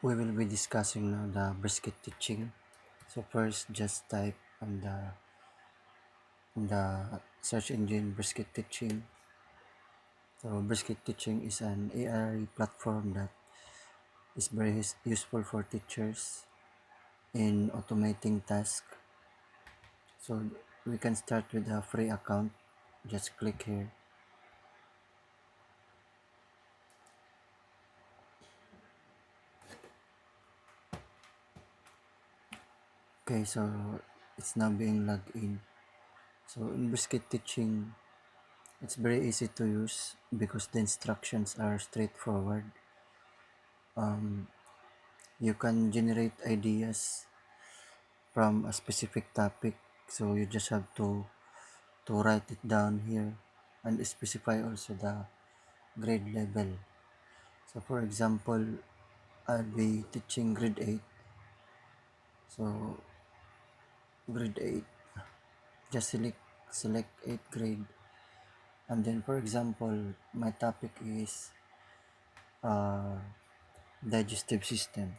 We will be discussing now the brisket teaching. So first, just type on the search engine brisket teaching. So brisket teaching is an AI platform that is very useful for teachers in automating tasks. So we can start with a free account. Just click here. Okay, so it's now being logged in. So in brisket teaching, it's very easy to use because the instructions are straightforward. Um, you can generate ideas from a specific topic, so you just have to write it down here and specify also the grade level. So for example, I'll be teaching grade 8. So grade 8, just select 8th grade, and then for example my topic is uh, digestive system.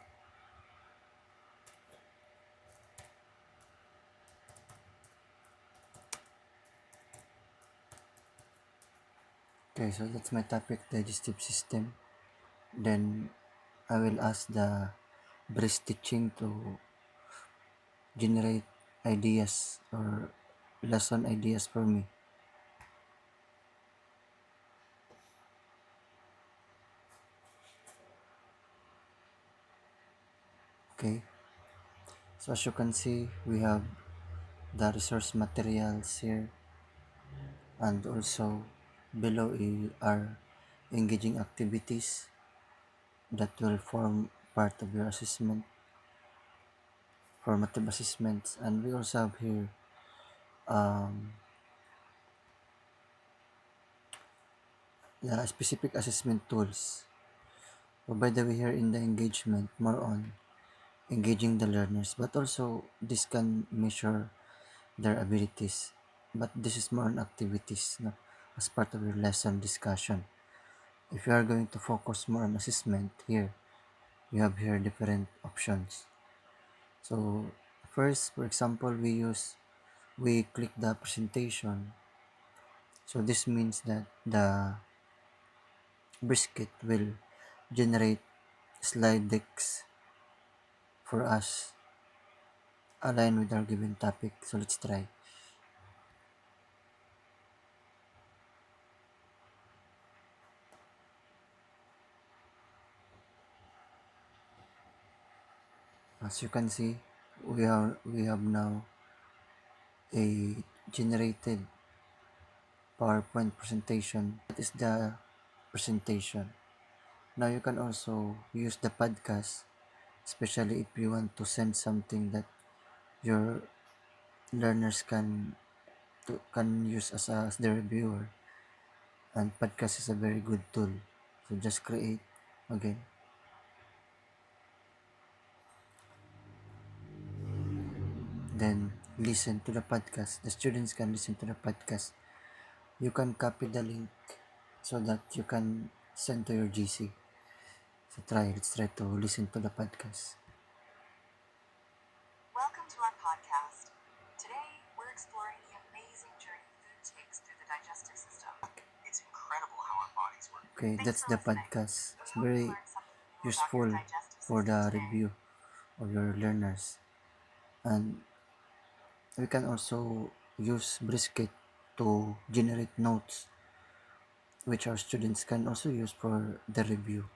Okay, so that's my topic, digestive system. Then I will ask the breast teaching to generate ideas or lesson ideas for me. Okay, so as you can see, we have the resource materials here, and also below are engaging activities that will form part of your assessment, formative assessments. And we also have here um, the specific assessment tools. So by the way, here in the engagement, more on engaging the learners, but also this can measure their abilities. But this is more on activities, no, as part of your lesson discussion. If you are going to focus more on assessment, here you have here different options. So first, for example, we click the presentation. So this means that the brisket will generate slide decks for us aligned with our given topic. So let's try. As you can see, we have now a generated PowerPoint presentation. That is the presentation. Now you can also use the podcast, especially if you want to send something that your learners can use as the reviewer. And podcast is a very good tool. So just create again, then listen to the podcast. The students can listen to the podcast. You can copy the link so that you can send to your GC. So let's try to listen to the podcast. Welcome to our podcast. Today, we're exploring the amazing journey food takes through the digestive system. It's incredible how our bodies work. Okay, Thanks that's for the listening. podcast. It's We hope you very learned something new about your useful digestive for system the today. review of your learners. And we can also use brisket to generate notes, which our students can also use for the review.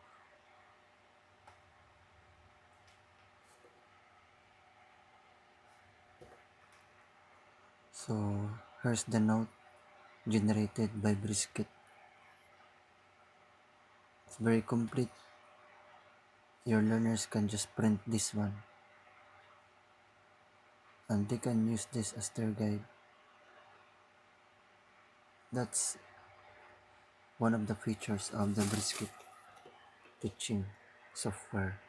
So here's the note generated by brisket. It's very complete. Your learners can just print this one and they can use this as their guide. That's one of the features of the brisket teaching software.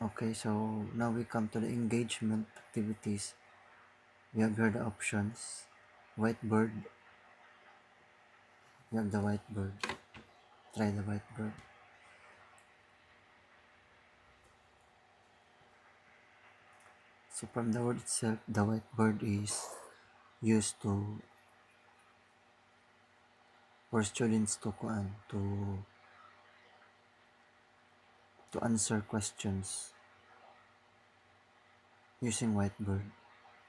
Okay, so now we come to the engagement activities. We have here the options. Whiteboard. You have the whiteboard. Try the whiteboard. So from the word itself, the whiteboard is used for students to answer questions using whiteboard,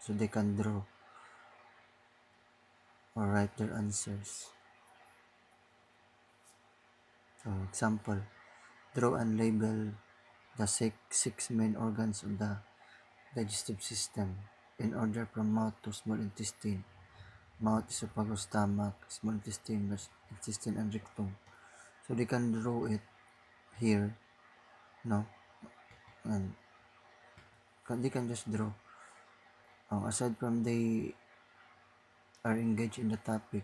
so they can draw or write their answers. So example, draw and label the six main organs of the digestive system in order from mouth to small intestine. Mouth, esophagus, stomach, small intestine, large intestine, and rectum. So they can draw it here, no, and they can just draw. Aside from they are engaged in the topic,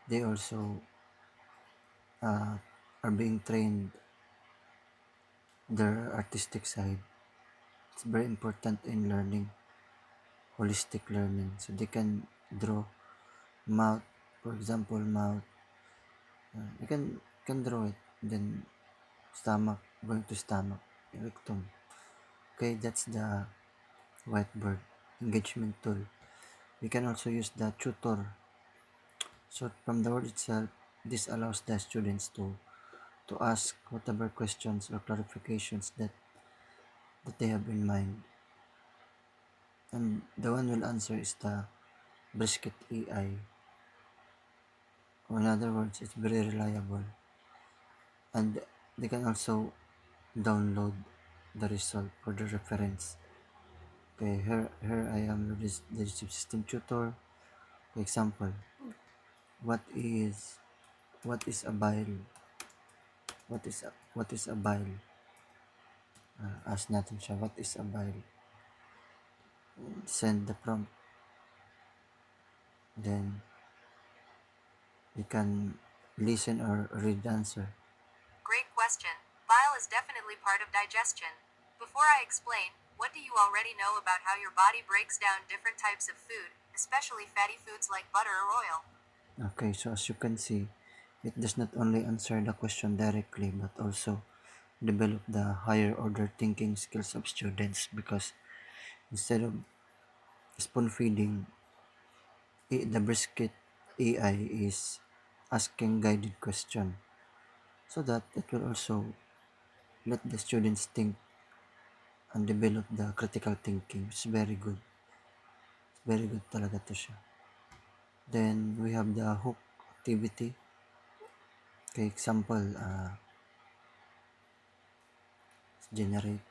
they also uh, are being trained their artistic side. It's very important in learning, holistic learning. So they can draw mouth, for example, mouth. You can draw it. Then stomach, going to stomach, rectum. Okay, that's the whiteboard engagement tool. We can also use the tutor. So from the word itself, this allows the students to ask whatever questions or clarifications that they have in mind. And the one will answer is the Brisket AI. Or in other words, it's very reliable. And they can also download the result for the reference. Okay, here I am with this digestive system tutor. For example, what is what is a bile? What is a bile? Ask natin siya, what is a bile? Send the prompt. Then you can listen or read the answer. Great question. Bile is definitely part of digestion. Before I explain, what do you already know about how your body breaks down different types of food, especially fatty foods like butter or oil? Okay, so as you can see, it does not only answer the question directly but also develop the higher order thinking skills of students, because instead of spoon feeding, the Brisket AI is asking guided question, so that it will also let the students think and develop the critical thinking. It's very good. It's very good talaga to siya. Then we have the hook activity. Okay, example, generate.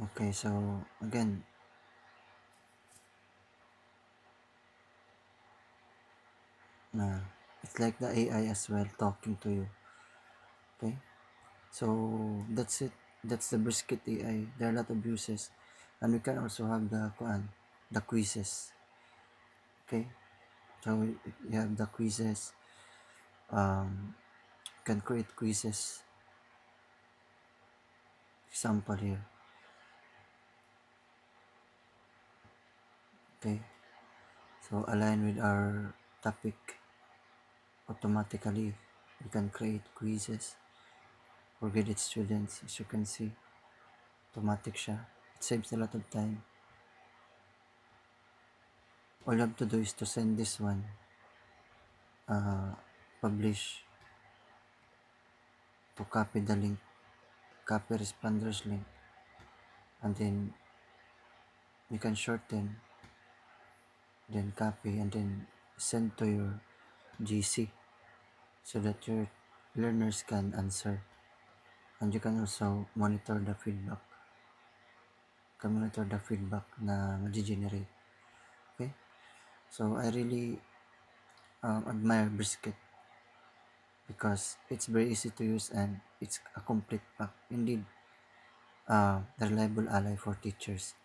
Okay, so again, it's like the AI as well talking to you. Okay, so that's it. That's the Brisket AI. There are a lot of uses, and we can also have the quizzes. Okay, so we have the quizzes. You can create quizzes. Example here. Okay, so align with our topic. Automatically, you can create quizzes for graded students. As you can see, automatic siya. It saves a lot of time. All you have to do is to send this one, publish, to copy the link, copy responders link, and then you can shorten, then copy, and then send to your GC so that your learners can answer. And you can also monitor the feedback. You can monitor the feedback na ma-generate. Okay? So I really admire Brisket because it's very easy to use and it's a complete pack. Indeed, the reliable ally for teachers.